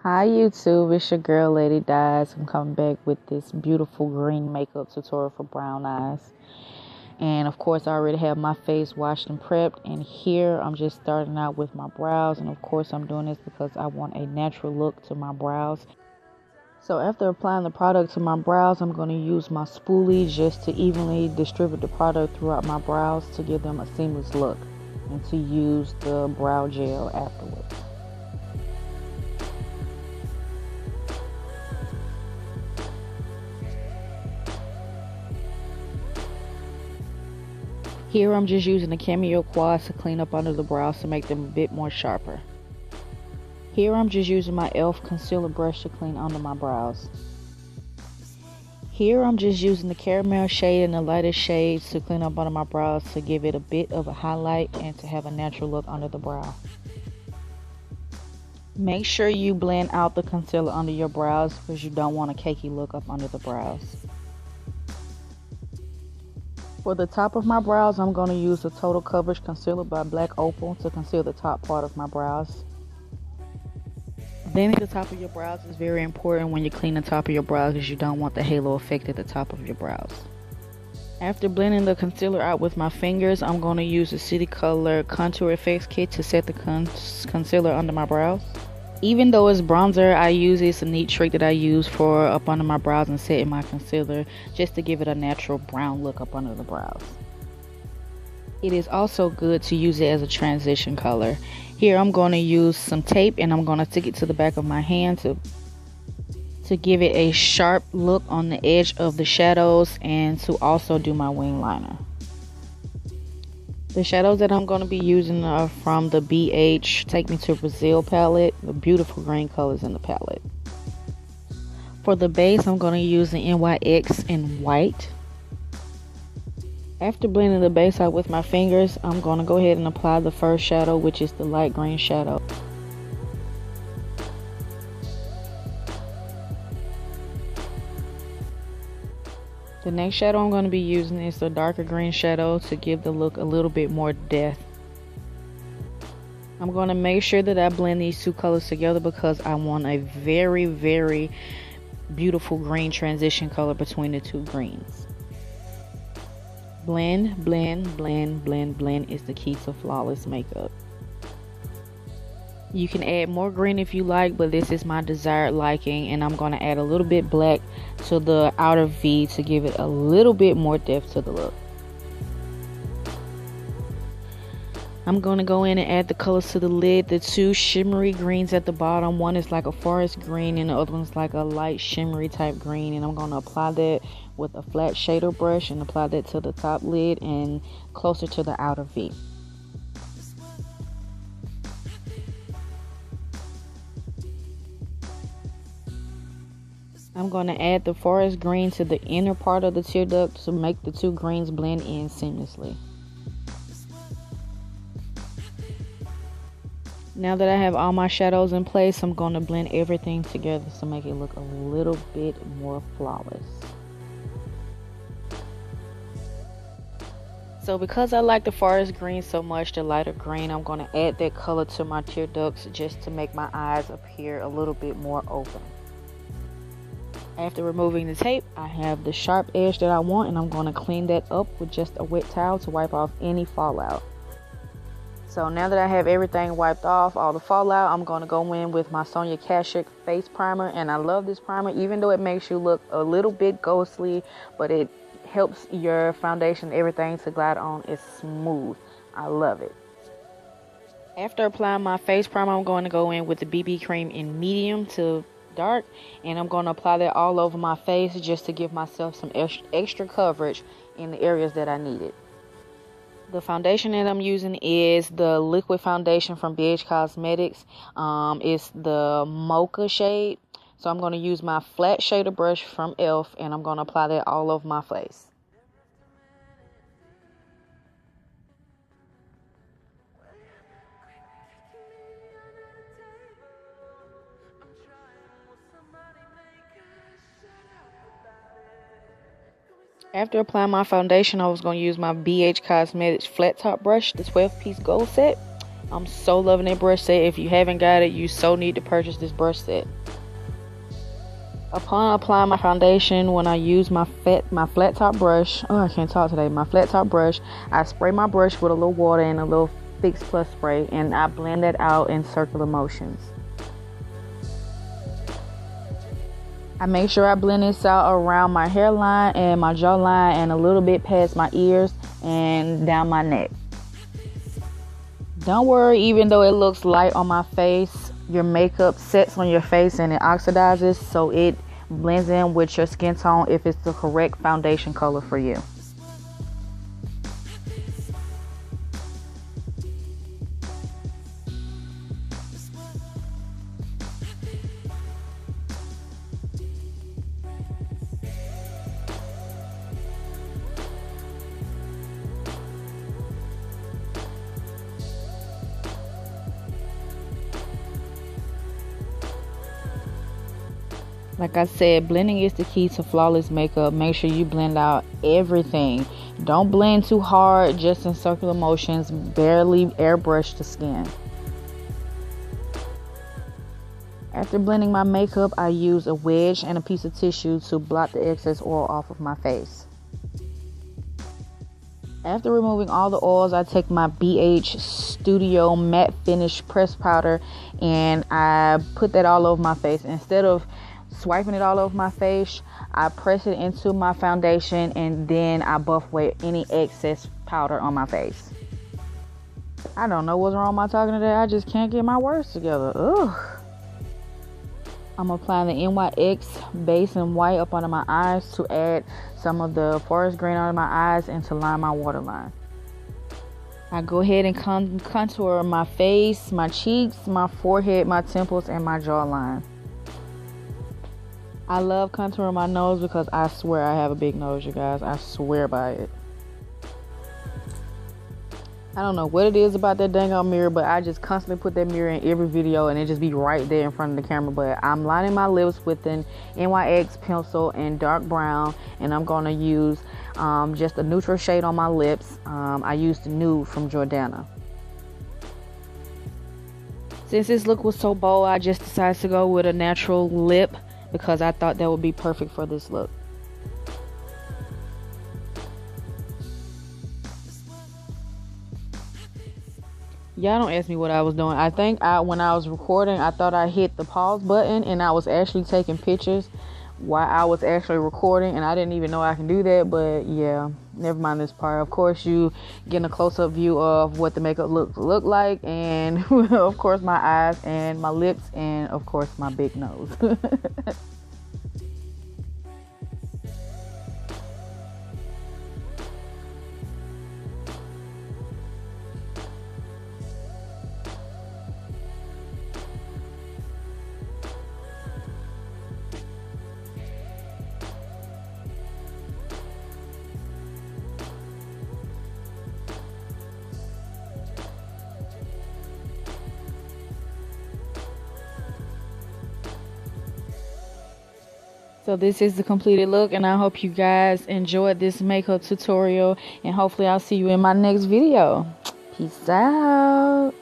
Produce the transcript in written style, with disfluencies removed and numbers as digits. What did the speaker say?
Hi YouTube, it's your girl Lady Dies. I'm coming back with this beautiful green makeup tutorial for brown eyes. And of course I already have my face washed and prepped, and here I'm just starting out with my brows, and of course I'm doing this because I want a natural look to my brows. So after applying the product to my brows, I'm going to use my spoolie just to evenly distribute the product throughout my brows to give them a seamless look, and to use the brow gel afterwards. Here I'm just using the Cameo Quads to clean up under the brows to make them a bit more sharper. Here I'm just using my e.l.f. concealer brush to clean under my brows. Here I'm just using the caramel shade and the lightest shades to clean up under my brows to give it a bit of a highlight and to have a natural look under the brow. Make sure you blend out the concealer under your brows because you don't want a cakey look up under the brows. For the top of my brows, I'm going to use the Total Coverage Concealer by Black Opal to conceal the top part of my brows. Blending the top of your brows is very important when you clean the top of your brows because you don't want the halo effect at the top of your brows. After blending the concealer out with my fingers, I'm going to use the City Color Contour Effects Kit to set the concealer under my brows. Even though it's bronzer, I use it's a neat trick that I use for up under my brows and setting my concealer just to give it a natural brown look up under the brows. It is also good to use it as a transition color. Here I'm going to use some tape and I'm going to stick it to the back of my hand to give it a sharp look on the edge of the shadows and to also do my wing liner. The shadows that I'm going to be using are from the BH Take Me to Brazil palette, the beautiful green colors in the palette. For the base, I'm going to use the NYX in white. After blending the base out with my fingers, I'm going to go ahead and apply the first shadow, which is the light green shadow. The next shadow I'm going to be using is the darker green shadow to give the look a little bit more depth. I'm going to make sure that I blend these two colors together because I want a very, very beautiful green transition color between the two greens. Blend, blend, blend, blend, blend is the key to flawless makeup. You can add more green if you like, but this is my desired liking, and I'm going to add a little bit black to the outer V to give it a little bit more depth to the look. I'm going to go in and add the colors to the lid. The two shimmery greens at the bottom, one is like a forest green and the other one's like a light shimmery type green, and I'm going to apply that with a flat shader brush and apply that to the top lid and closer to the outer V. I'm going to add the forest green to the inner part of the tear duct to make the two greens blend in seamlessly. Now that I have all my shadows in place, I'm going to blend everything together to make it look a little bit more flawless. So because I like the forest green so much, the lighter green, I'm going to add that color to my tear ducts just to make my eyes appear a little bit more open. After removing the tape, I have the sharp edge that I want, and I'm going to clean that up with just a wet towel to wipe off any fallout. So now that I have everything wiped off, all the fallout, I'm going to go in with my Sonia Kashuk face primer, and I love this primer even though it makes you look a little bit ghostly, but it helps your foundation, everything to glide on is smooth. I love it. After applying my face primer, I'm going to go in with the BB cream in medium to dark, and I'm going to apply that all over my face just to give myself some extra coverage in the areas that I need it. The foundation that I'm using is the liquid foundation from Bhcosmetic. It's the mocha shade, so I'm going to use my flat shader brush from e.l.f. and I'm going to apply that all over my face. After applying my foundation, I was going to use my Bhcosmetic flat top brush, the 12-piece gold set. I'm so loving that brush set. If you haven't got it, you so need to purchase this brush set. Upon applying my foundation, when I use my flat top brush, oh, I can't talk today, my flat top brush, I spray my brush with a little water and a little Fix Plus spray, and I blend that out in circular motions. I make sure I blend this out around my hairline and my jawline and a little bit past my ears and down my neck. Don't worry, even though it looks light on my face, your makeup sets on your face and it oxidizes, so it blends in with your skin tone if it's the correct foundation color for you. Like I said, blending is the key to flawless makeup. Make sure you blend out everything. Don't blend too hard, just in circular motions. Barely airbrush the skin. After blending my makeup, I use a wedge and a piece of tissue to blot the excess oil off of my face. After removing all the oils, I take my BH Studio Matte Finish Press Powder and I put that all over my face. Instead of swiping it all over my face, I press it into my foundation and then I buff away any excess powder on my face. I don't know what's wrong with my talking today. I just can't get my words together. Ugh. I'm applying the NYX base in white up under my eyes to add some of the forest green under my eyes and to line my waterline. I go ahead and contour my face, my cheeks, my forehead, my temples, and my jawline. I love contouring my nose because I swear I have a big nose, you guys. I swear by it. I don't know what it is about that dang old mirror, but I just constantly put that mirror in every video and it just be right there in front of the camera. But I'm lining my lips with an NYX pencil in dark brown, and I'm going to use just a neutral shade on my lips. I used the Nude from Jordana. Since this look was so bold, I just decided to go with a natural lip because I thought that would be perfect for this look. Y'all don't ask me what I was doing. I think when I was recording, I thought I hit the pause button and I was actually taking pictures while I was actually recording, and I didn't even know I can do that. But yeah, never mind this part. Of course, you getting a close-up view of what the makeup look like, and of course my eyes and my lips, and of course my big nose. So this is the completed look, and I hope you guys enjoyed this makeup tutorial, and hopefully I'll see you in my next video. Peace out.